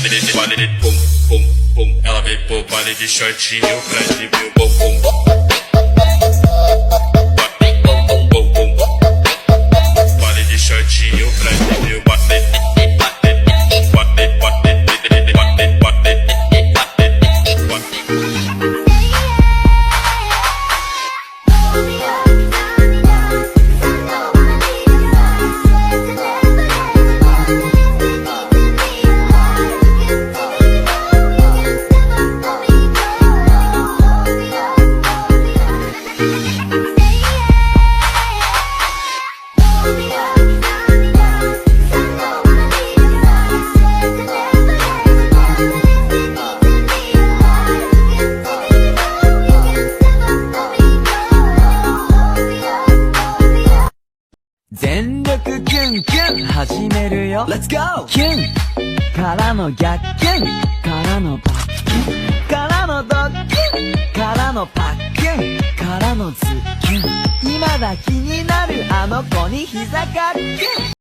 Baile de pum, pum, pum. Ela vem pro baile de shortinho pra exibir o bumbum. Baile de shortinho pra exibir o baile.全力キュンキュン始めるよ Let's go! キュンからの逆キュンからのバッキュンからのドッキュンからのパッキュンからのズッキュン今だ気になるあの子に膝かっキュン